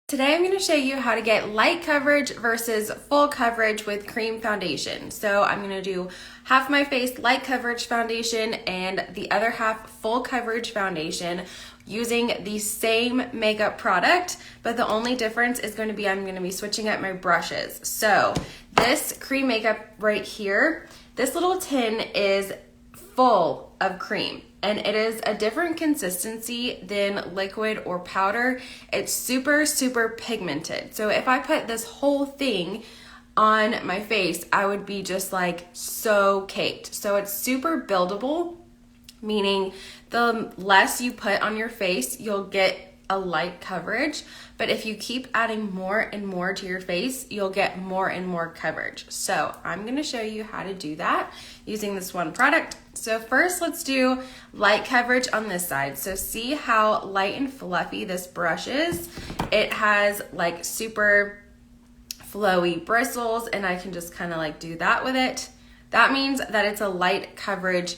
Today I'm going to show you how to get light coverage versus full coverage with cream foundation. So I'm going to do half my face light coverage foundation and the other half full coverage foundation using the same makeup product, but the only difference is going to be I'm going to be switching up my brushes. So this cream makeup right here, this little tin is full of cream. And it is a different consistency than liquid or powder. It's super pigmented. So if I put this whole thing on my face, I would be just like so caked. So it's super buildable, meaning the less you put on your face, you'll get a light coverage. But if you keep adding more and more to your face, you'll get more and more coverage. So I'm gonna show you how to do that using this one product. So first let's do light coverage on this side. So see how light and fluffy this brush is? It has like super flowy bristles and I can just kind of like do that with it. That means that it's a light coverage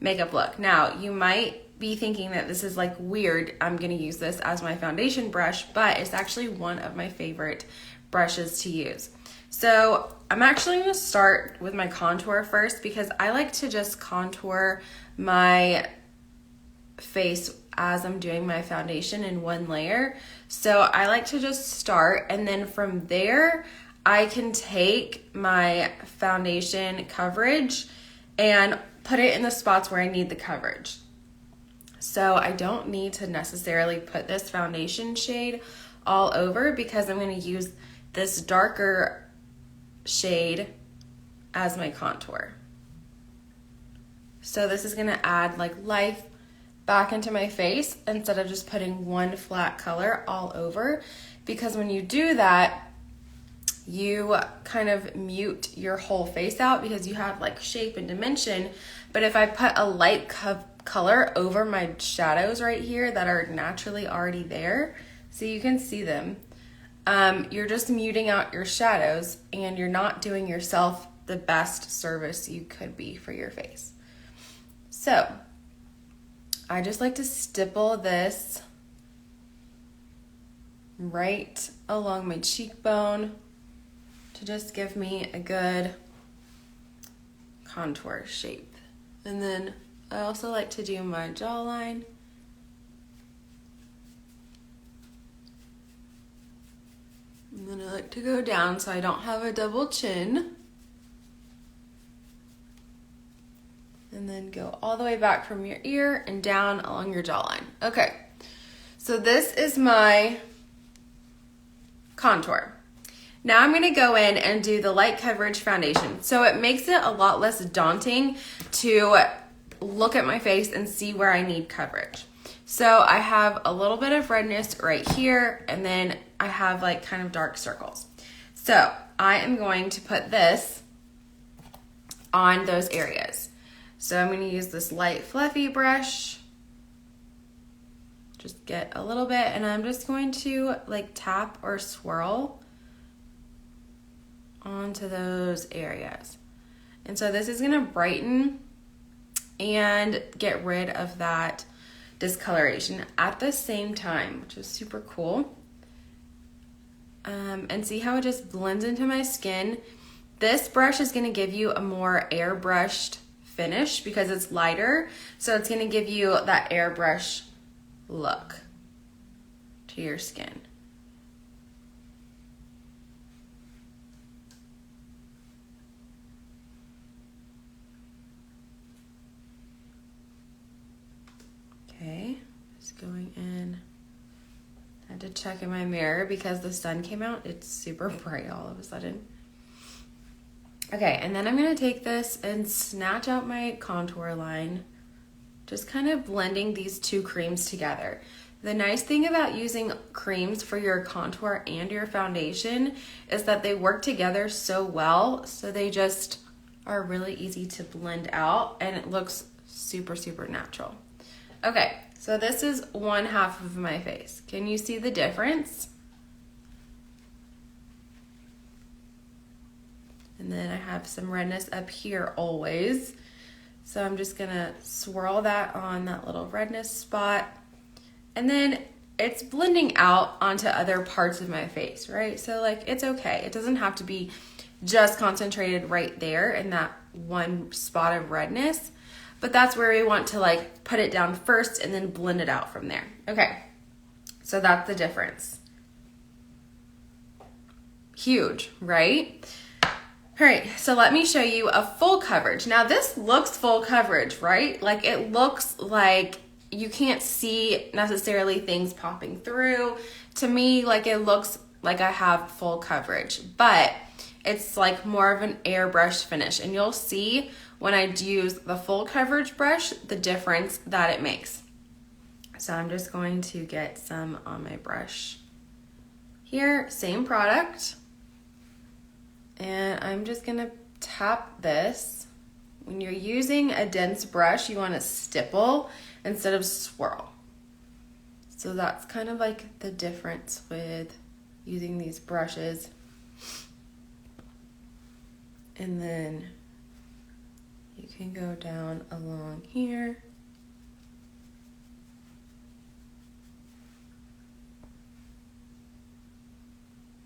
makeup look. Now you might be thinking that this is like weird. I'm gonna use this as my foundation brush, but it's actually one of my favorite brushes to use. So I'm actually gonna start with my contour first because I like to just contour my face as I'm doing my foundation in one layer. So I like to just start, and then from there, I can take my foundation coverage and put it in the spots where I need the coverage. So I don't need to necessarily put this foundation shade all over because I'm going to use this darker shade as my contour. So this is going to add like life back into my face instead of just putting one flat color all over, because when you do that, you kind of mute your whole face out because you have like shape and dimension. But if I put a light color over my shadows right here that are naturally already there, so you can see them, you're just muting out your shadows and you're not doing yourself the best service you could be for your face. So I just like to stipple this right along my cheekbone to just give me a good contour shape. And then I also like to do my jawline. And then I like to go down so I don't have a double chin. And then go all the way back from your ear and down along your jawline. Okay, so this is my contour. Now I'm gonna go in and do the light coverage foundation. So it makes it a lot less daunting to look at my face and see where I need coverage. So I have a little bit of redness right here, and then I have like kind of dark circles. So I am going to put this on those areas. So I'm going to use this light fluffy brush, just get a little bit, and I'm just going to like tap or swirl onto those areas. And so this is going to brighten and get rid of that discoloration at the same time, which is super cool. And see how it just blends into my skin. This brush is going to give you a more airbrushed finish because it's lighter, so it's going to give you that airbrush look to your skin. Okay, just going in. I had to check in my mirror because the sun came out. It's super bright all of a sudden. Okay, and then I'm gonna take this and snatch out my contour line, just kind of blending these two creams together. The nice thing about using creams for your contour and your foundation is that they work together so well, so they just are really easy to blend out and it looks super natural. Okay, so this is one half of my face. Can you see the difference? And then I have some redness up here always. So I'm just gonna swirl that on that little redness spot. And then it's blending out onto other parts of my face, right? So like, it's okay. It doesn't have to be just concentrated right there in that one spot of redness, but that's where we want to like put it down first and then blend it out from there. Okay, so that's the difference. Huge, right? All right, so let me show you a full coverage. Now this looks full coverage, right? Like it looks like you can't see necessarily things popping through. To me, like it looks like I have full coverage, but it's like more of an airbrush finish. And you'll see when I use the full coverage brush, the difference that it makes. So I'm just going to get some on my brush here, same product. And I'm just gonna tap this. When you're using a dense brush, you wanna stipple instead of swirl. So that's kind of like the difference with using these brushes. And then you can go down along here.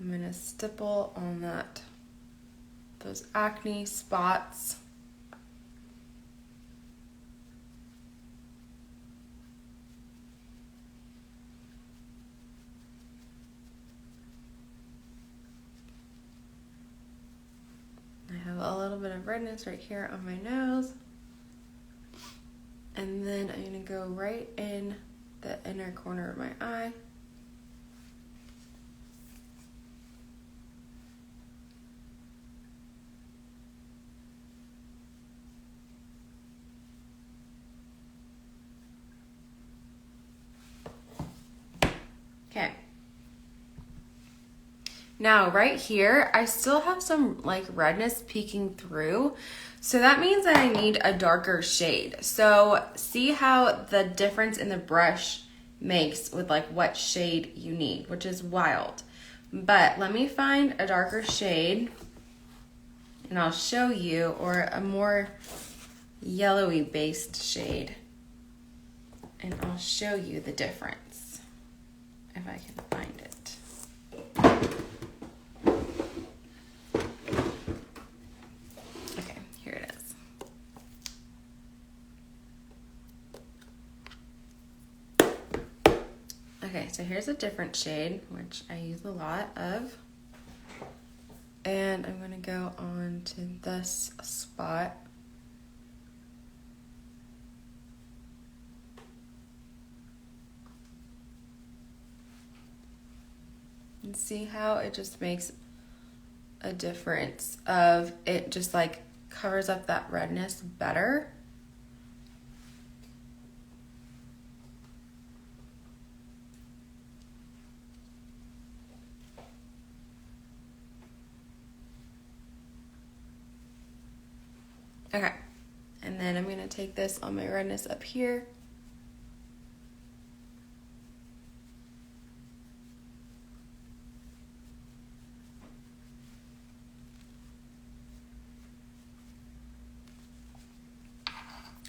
I'm gonna stipple on those acne spots. I have a little bit of redness right here on my nose. And then I'm gonna go right in the inner corner of my eye. Okay. Now right here, I still have some like redness peeking through. So that means that I need a darker shade. So see how the difference in the brush makes with like what shade you need, which is wild. But let me find a darker shade and I'll show you, or a more yellowy based shade. And I'll show you the difference if I can find it. Okay, here it is. Okay, so here's a different shade, which I use a lot of. And I'm gonna go on to this spot. And see how it just makes a difference of it, just like covers up that redness better. Okay, and then I'm gonna take this on my redness up here.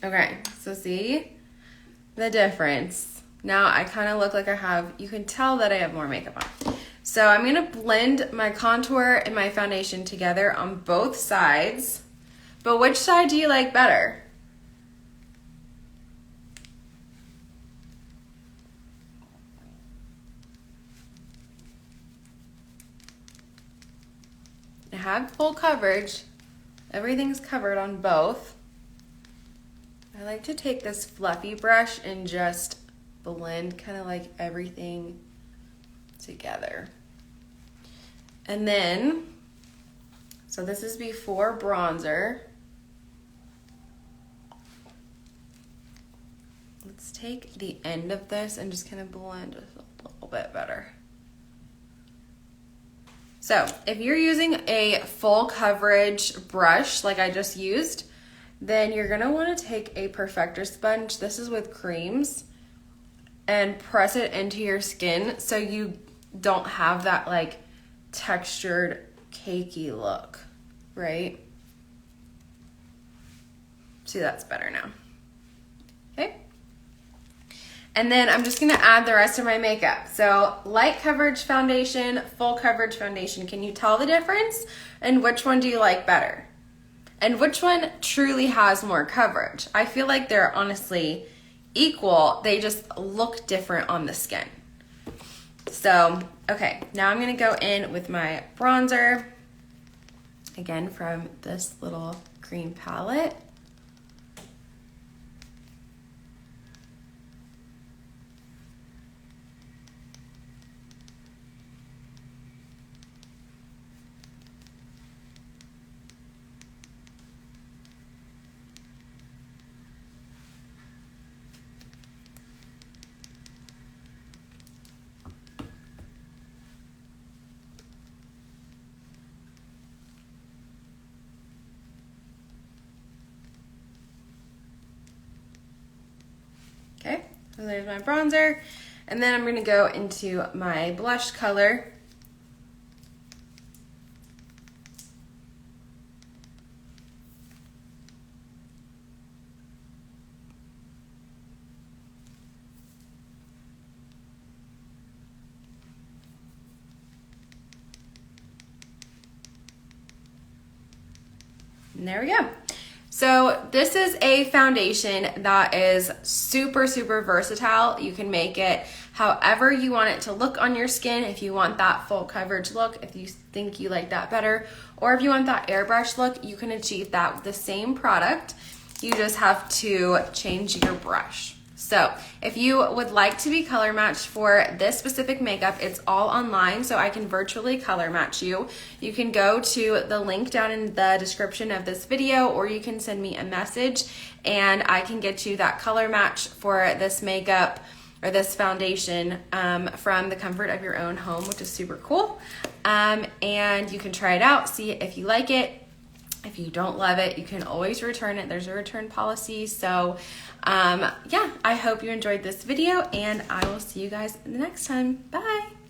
Okay, so see the difference. Now I kind of look like I have, you can tell that I have more makeup on. So I'm gonna blend my contour and my foundation together on both sides. But which side do you like better? I have full coverage. Everything's covered on both. I like to take this fluffy brush and just blend kind of like everything together. And then, so this is before bronzer. Let's take the end of this and just kind of blend it a little bit better. So if you're using a full coverage brush like I just used, then you're gonna wanna take a perfector sponge, this is with creams, and press it into your skin so you don't have that like textured, cakey look, right? See, that's better now. Okay. And then I'm just gonna add the rest of my makeup. So light coverage foundation, full coverage foundation. Can you tell the difference? And which one do you like better? And which one truly has more coverage? I feel like they're honestly equal. They just look different on the skin. So, okay, now I'm gonna go in with my bronzer. Again, from this little cream palette. Okay, so there's my bronzer. And then I'm gonna go into my blush color. And there we go. So this is a foundation that is super, super versatile. You can make it however you want it to look on your skin. If you want that full coverage look, if you think you like that better, or if you want that airbrush look, you can achieve that with the same product. You just have to change your brush. So if you would like to be color matched for this specific makeup, it's all online, so I can virtually color match you. You can go to the link down in the description of this video, or you can send me a message and I can get you that color match for this makeup or this foundation from the comfort of your own home, which is super cool. And you can try it out, see if you like it. If you don't love it, you can always return it. There's a return policy. So yeah, I hope you enjoyed this video and I will see you guys the next time. Bye.